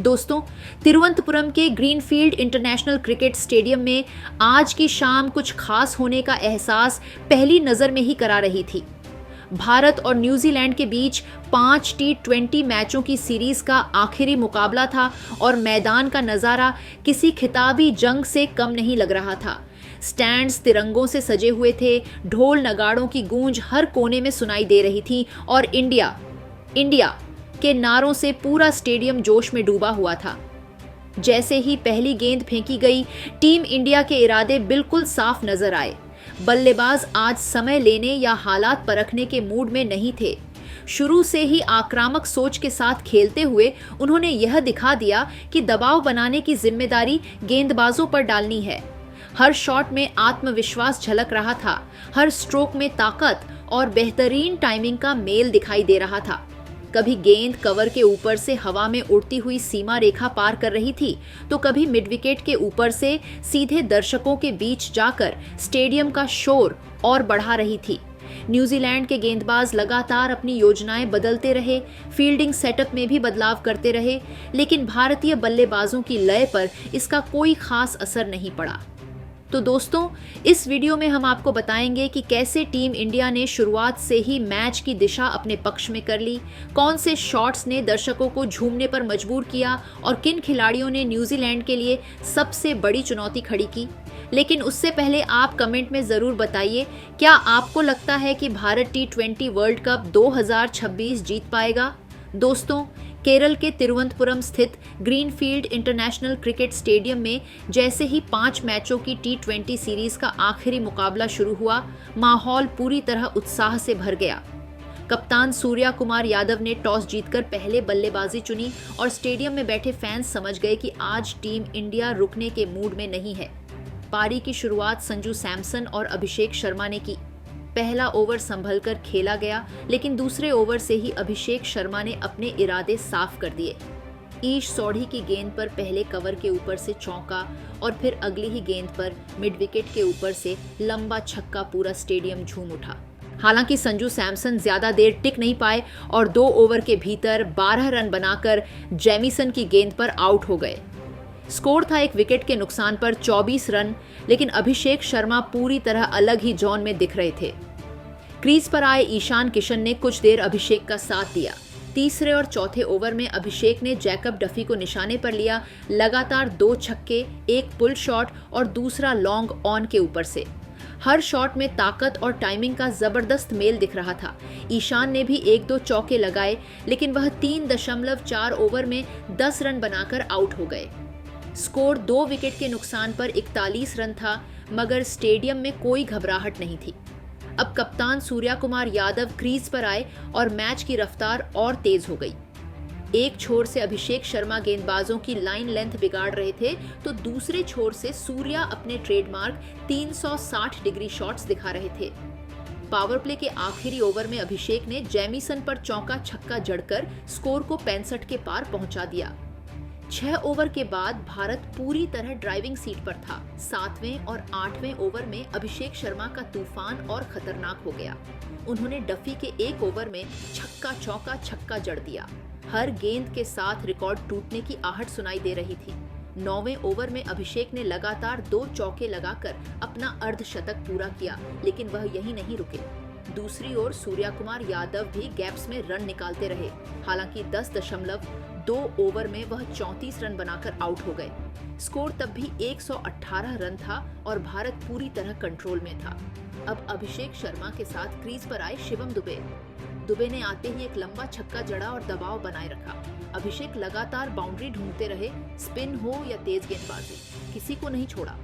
दोस्तों, तिरुवनंतपुरम के greenfield international cricket stadium में आज की शाम कुछ खास होने का एहसास पहली नजर में ही करा रही थी। भारत और न्यूजीलैंड के बीच 5 T20 मैचों की सीरीज का आखिरी मुकाबला था और मैदान का नजारा किसी खिताबी जंग से कम नहीं लग रहा था। स्टैंड्स तिरंगों से सजे हुए थे, ढोल नगाड़ों की गूंज हर कोने में सुनाई दे रही थी और इंडिया इंडिया के नारों से पूरा स्टेडियम जोश में डूबा हुआ था। जैसे ही पहली गेंद फेंकी गई, टीम इंडिया के इरादे बिल्कुल साफ नजर आए। बल्लेबाज आज समय लेने या हालात परखने के मूड में नहीं थे। शुरू से ही आक्रामक सोच के साथ खेलते हुए उन्होंने यह दिखा दिया कि दबाव बनाने की जिम्मेदारी गेंदबाजों पर डालनी है। हर शॉट में आत्मविश्वास झलक रहा था, हर स्ट्रोक में ताकत और बेहतरीन टाइमिंग का मेल दिखाई दे रहा था। कभी गेंद कवर के ऊपर से हवा में उड़ती हुई सीमा रेखा पार कर रही थी, तो कभी मिड विकेट के ऊपर से सीधे दर्शकों के बीच जाकर स्टेडियम का शोर और बढ़ा रही थी। न्यूजीलैंड के गेंदबाज लगातार अपनी योजनाएं बदलते रहे, फील्डिंग सेटअप में भी बदलाव करते रहे, लेकिन भारतीय बल्लेबाजों की लय पर इसका कोई खास असर नहीं पड़ा। तो दोस्तों, इस वीडियो में हम आपको बताएंगे कि कैसे टीम इंडिया ने शुरुआत से ही मैच की दिशा अपने पक्ष में कर ली, कौन से शॉट्स ने दर्शकों को झूमने पर मजबूर किया और किन खिलाड़ियों ने न्यूजीलैंड के लिए सबसे बड़ी चुनौती खड़ी की। लेकिन उससे पहले आप कमेंट में ज़रूर बताइए, क्या आपको लगता है कि भारत T20 वर्ल्ड कप 2026 जीत पाएगा? दोस्तों, केरल के तिरुवनंतपुरम स्थित ग्रीनफील्ड इंटरनेशनल क्रिकेट स्टेडियम में जैसे ही 5 मैचों की T20 सीरीज का आखिरी मुकाबला शुरू हुआ, माहौल पूरी तरह उत्साह से भर गया। कप्तान सूर्या कुमार यादव ने टॉस जीतकर पहले बल्लेबाजी चुनी और स्टेडियम में बैठे फैंस समझ गए कि आज टीम इंडिया रुकने के मूड में नहीं है। पारी की शुरुआत संजू सैमसन और अभिषेक शर्मा ने की। पहला ओवर संभलकर खेला गया, लेकिन दूसरे ओवर से ही अभिषेक शर्मा ने अपने इरादे साफ कर दिए। ईश सौढ़ी की गेंद पर पहले कवर के ऊपर से चौका और फिर अगली ही गेंद पर मिड विकेट के ऊपर से लंबा छक्का, पूरा स्टेडियम झूम उठा। हालांकि संजू सैमसन ज्यादा देर टिक नहीं पाए और 2 ओवर के भीतर 12 रन बनाकर जेमिसन की गेंद पर आउट हो गए। स्कोर था 1 विकेट के नुकसान पर 24 रन, लेकिन अभिषेक शर्मा पूरी तरह अलग ही जोन में दिख रहे थे। क्रीज पर आए ईशान किशन ने कुछ देर अभिषेक का साथ दिया। तीसरे और चौथे ओवर में अभिषेक ने जैकब डफी को निशाने पर लिया। लगातार 2 छक्के, 1 पुल शॉट और दूसरा लॉन्ग ऑन के ऊपर से। हर शॉट में ताकत और टाइमिंग का जबरदस्त मेल दिख रहा था। ईशान ने भी 1-2 चौके लगाए, लेकिन वह 3.4 ओवर में 10 रन बनाकर आउट हो गए। स्कोर 2 विकेट के नुकसान पर 41 रन था, मगर स्टेडियम में कोई घबराहट नहीं थी। अब कप्तान सूर्या कुमार यादव क्रीज पर आए और मैच की रफ्तार और तेज हो गई। एक छोर से अभिषेक शर्मा गेंदबाजों की लाइन लेंथ बिगाड़ रहे थे, तो दूसरे छोर से सूर्या अपने ट्रेडमार्क 360 डिग्री शॉट्स दिखा रहे थे। पावर प्ले के आखिरी ओवर में अभिषेक ने जेमिसन पर चौका छक्का जड़कर स्कोर को 65 के पार पहुंचा दिया। 6 ओवर के बाद भारत पूरी तरह ड्राइविंग सीट पर था। 7वें और 8वें ओवर में अभिषेक शर्मा का तूफान और खतरनाक हो गया। उन्होंने डफी के 1 ओवर में छक्का चौका छक्का जड़ दिया। हर गेंद के साथ रिकॉर्ड टूटने की आहट सुनाई दे रही थी। 9वें ओवर में अभिषेक ने लगातार 2 चौके लगाकर अपना अर्धशतक पूरा किया, लेकिन वह यहीं नहीं रुके। दूसरी ओर सूर्या कुमार यादव भी गैप्स में रन निकालते रहे। हालांकि 10.2 ओवर में वह 34 रन बनाकर आउट हो गए। स्कोर तब भी 118 रन था और भारत पूरी तरह कंट्रोल में था। अब अभिषेक शर्मा के साथ क्रीज पर आए शिवम दुबे। दुबे ने आते ही एक लंबा छक्का जड़ा और दबाव बनाए रखा। अभिषेक लगातार बाउंड्री ढूंढते रहे, स्पिन हो या तेज गेंदबाजी, किसी को नहीं छोड़ा।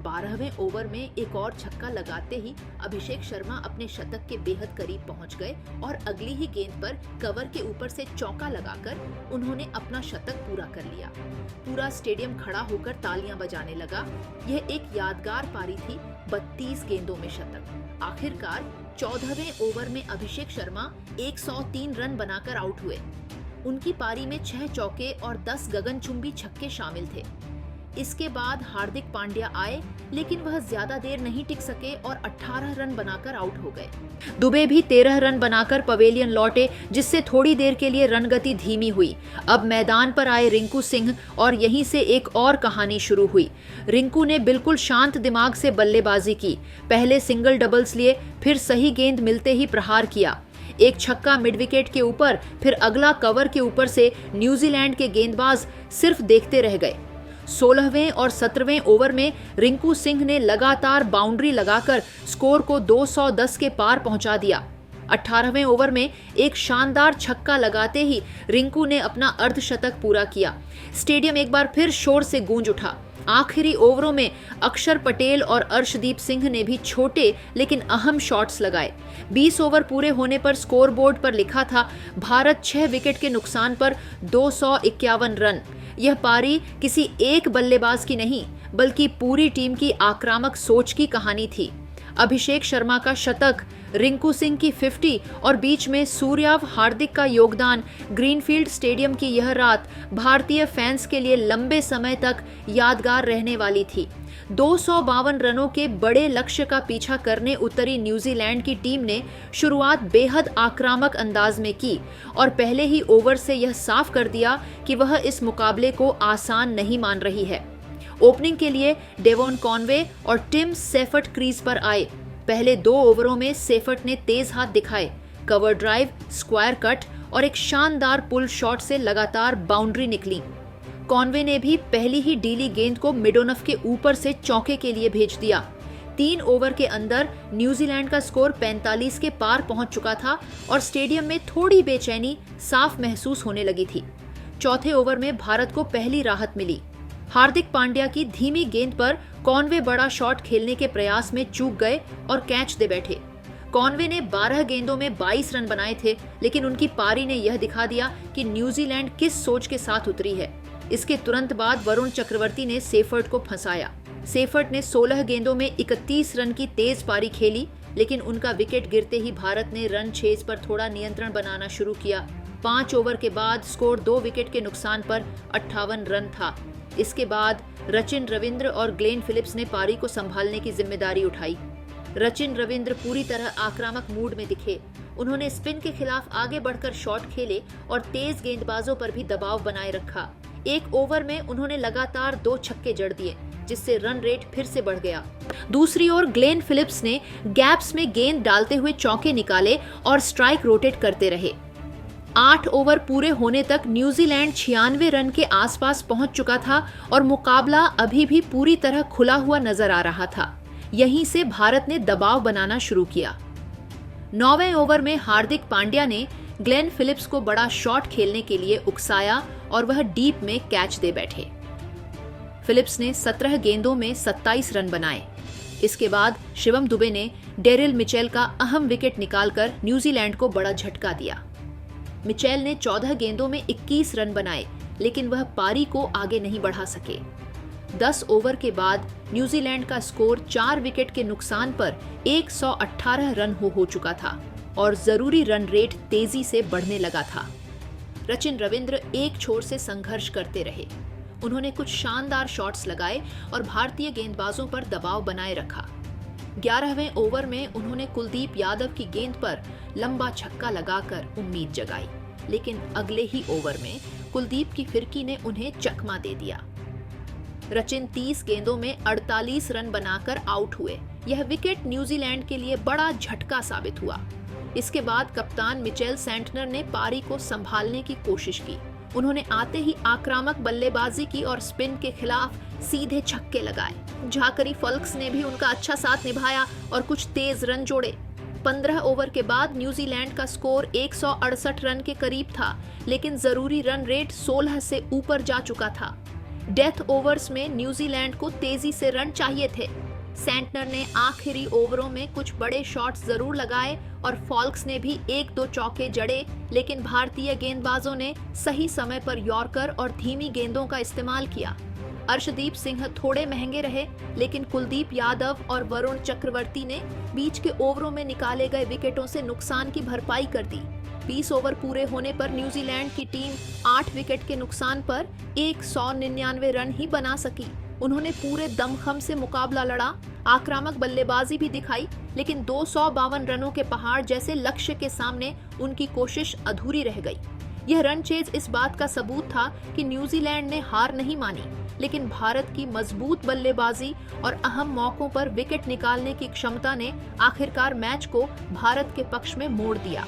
12वें ओवर में एक और छक्का लगाते ही अभिषेक शर्मा अपने शतक के बेहद करीब पहुंच गए और अगली ही गेंद पर कवर के ऊपर से चौका लगाकर उन्होंने अपना शतक पूरा कर लिया। पूरा स्टेडियम खड़ा होकर तालियां बजाने लगा। यह एक यादगार पारी थी, 32 गेंदों में शतक। आखिरकार 14वें ओवर में अभिषेक शर्मा 103 रन बनाकर आउट हुए। उनकी पारी में 6 चौके और 10 गगनचुंबी छक्के शामिल थे। इसके बाद हार्दिक पांड्या आए, लेकिन वह ज्यादा देर नहीं टिक सके और 18 रन बनाकर आउट हो गए। दुबे भी 13 रन बनाकर पवेलियन लौटे, जिससे थोड़ी देर के लिए रन गति धीमी हुई। अब मैदान पर आए रिंकू सिंह और यहीं से एक और कहानी शुरू हुई। रिंकू ने बिल्कुल शांत दिमाग से बल्लेबाजी की। पहले सिंगल डबल्स लिए, फिर सही गेंद मिलते ही प्रहार किया। एक छक्का मिड विकेट के ऊपर, फिर अगला कवर के ऊपर से न्यूजीलैंड के गेंदबाज सिर्फ देखते रह गए। 16वें और 17वें ओवर में रिंकू सिंह ने लगातार बाउंड्री लगाकर स्कोर को 210 के पार पहुंचा दिया। 18वें ओवर में एक शानदार छक्का लगाते ही रिंकू ने अपना अर्धशतक पूरा किया। स्टेडियम एक बार फिर शोर से गूंज उठा। आखिरी ओवरों में अक्षर पटेल और अर्शदीप सिंह ने भी छोटे लेकिन अहम शॉट्स लगाए। 20 ओवर पूरे होने पर स्कोरबोर्ड पर लिखा था भारत 6 विकेट के नुकसान पर 251 रन। यह पारी किसी एक बल्लेबाज की नहीं, बल्कि पूरी टीम की आक्रामक सोच की कहानी थी। अभिषेक शर्मा का शतक, रिंकू सिंह की 50 और बीच में सूर्या व हार्दिक का योगदान, ग्रीनफील्ड स्टेडियम की यह रात भारतीय फैंस के लिए लंबे समय तक यादगार रहने वाली थी। 252 रनों के बड़े लक्ष्य का पीछा करने उतरी न्यूजीलैंड की टीम ने शुरुआत बेहद आक्रामक अंदाज में की और पहले ही ओवर से यह साफ कर दिया कि वह इस मुकाबले को आसान नहीं मान रही है। ओपनिंग के लिए डेवॉन कॉनवे और टिम सेफर्ट क्रीज पर आए। पहले 2 ओवरों में सेफर्ट ने तेज हाथ दिखाए। कवर ड्राइव, स्क्वायर कट और एक शानदार पुल शॉट से लगातार बाउंड्री निकली। कॉनवे ने भी पहली ही डीली गेंद को मिडोनफ के ऊपर से चौके के लिए भेज दिया। 3 ओवर के अंदर न्यूजीलैंड का स्कोर 45 के पार पहुंच चुका था और स्टेडियम में थोड़ी बेचैनी साफ महसूस होने लगी थी। चौथे ओवर में भारत को पहली राहत मिली। हार्दिक पांड्या की धीमी गेंद पर कॉनवे बड़ा शॉट खेलने के प्रयास में चूक गए और कैच दे बैठे। कॉनवे ने 12 गेंदों में 22 रन बनाए थे, लेकिन उनकी पारी ने यह दिखा दिया कि न्यूजीलैंड किस सोच के साथ उतरी है। इसके तुरंत बाद वरुण चक्रवर्ती ने सेफर्ट को फंसाया। सेफर्ट ने 16 गेंदों में 31 रन की तेज पारी खेली, लेकिन उनका विकेट गिरते ही भारत ने रन चेज पर थोड़ा नियंत्रण बनाना शुरू किया। 5 ओवर के बाद स्कोर 2 विकेट के नुकसान पर 58 रन था। इसके बाद रचिन रविंद्र और ग्लेन फिलिप्स ने पारी को संभालने की जिम्मेदारी उठाई। रचिन रविंद्र पूरी तरह आक्रामक मूड में दिखे। उन्होंने स्पिन के खिलाफ आगे बढ़कर शॉट खेले और तेज गेंदबाजों पर भी दबाव बनाए रखा। एक ओवर में उन्होंने लगातार 2 छक्के जड़ दिए, जिससे रन रेट फिर से बढ़ गया। दूसरी ओर ग्लेन फिलिप्स ने गैप्स में गेंद डालते हुए चौके निकाले और स्ट्राइक रोटेट करते रहे। 8 ओवर पूरे होने तक न्यूजीलैंड 96 रन के आसपास पहुंच चुका था और मुकाबला अभी भी पूरी तरह खुला हुआ नजर आ रहा था। यहीं से भारत ने दबाव बनाना शुरू किया। 9वें ओवर में हार्दिक पांड्या ने ग्लेन फिलिप्स को बड़ा शॉट खेलने के लिए उकसाया और वह डीप में कैच दे बैठे। फिलिप्स ने 17 गेंदों में 27 रन बनाए। इसके बाद शिवम दुबे ने डेरिल मिचेल का अहम विकेट निकालकर न्यूजीलैंड को बड़ा झटका दिया। मिचेल ने 14 गेंदों में 21 रन बनाए, लेकिन वह पारी को आगे नहीं बढ़ा सके। 10 ओवर के बाद न्यूजीलैंड का स्कोर 4 विकेट के नुकसान पर 118 रन हो चुका था और जरूरी रन रेट तेजी से बढ़ने लगा था। रचिन रविंद्र एक छोर से संघर्ष करते रहे। उन्होंने कुछ शानदार शॉट्स लगाए और भारतीय गेंदबाजों पर दबाव बनाए रखा। 11वें ओवर में उन्होंने कुलदीप यादव की गेंद पर लंबा छक्का लगाकर उम्मीद जगाई, लेकिन अगले ही ओवर में कुलदीप की फिरकी ने उन्हें चकमा दे दिया। रचिन 30 गेंदों में 48 रन बनाकर आउट हुए। यह विकेट न्यूजीलैंड के लिए बड़ा झटका साबित हुआ। इसके बाद कप्तान मिचेल सेंटनर ने पारी को संभालने की कोशिश की। उन्होंने आते ही आक्रामक बल्लेबाजी की और स्पिन के खिलाफ सीधे छक्के लगाए। झाकरी फल्क्स ने भी उनका अच्छा साथ निभाया और कुछ तेज रन जोड़े। 15 ओवर के बाद न्यूजीलैंड का स्कोर 168 रन के करीब था, लेकिन जरूरी रन रेट 16 से ऊपर जा चुका था। डेथ ओवर्स में न्यूजीलैंड को तेजी से रन चाहिए थे। सेंटनर ने आखिरी ओवरों में कुछ बड़े शॉट्स जरूर लगाए और फॉल्क्स ने भी 1-2 चौके जड़े, लेकिन भारतीय गेंदबाजों ने सही समय पर यॉर्कर और धीमी गेंदों का इस्तेमाल किया। अर्शदीप सिंह थोड़े महंगे रहे, लेकिन कुलदीप यादव और वरुण चक्रवर्ती ने बीच के ओवरों में निकाले गए विकेटों से नुकसान की भरपाई कर दी। 20 ओवर पूरे होने पर न्यूजीलैंड की टीम 8 विकेट के नुकसान पर 199 रन ही बना सकी। उन्होंने पूरे दमखम से मुकाबला लड़ा, आक्रामक बल्लेबाजी भी दिखाई, लेकिन 252 रनों के पहाड़ जैसे लक्ष्य के सामने उनकी कोशिश अधूरी रह गई। यह रन चेज इस बात का सबूत था कि न्यूजीलैंड ने हार नहीं मानी, लेकिन भारत की मजबूत बल्लेबाजी और अहम मौकों पर विकेट निकालने की क्षमता ने आखिरकार मैच को भारत के पक्ष में मोड़ दिया।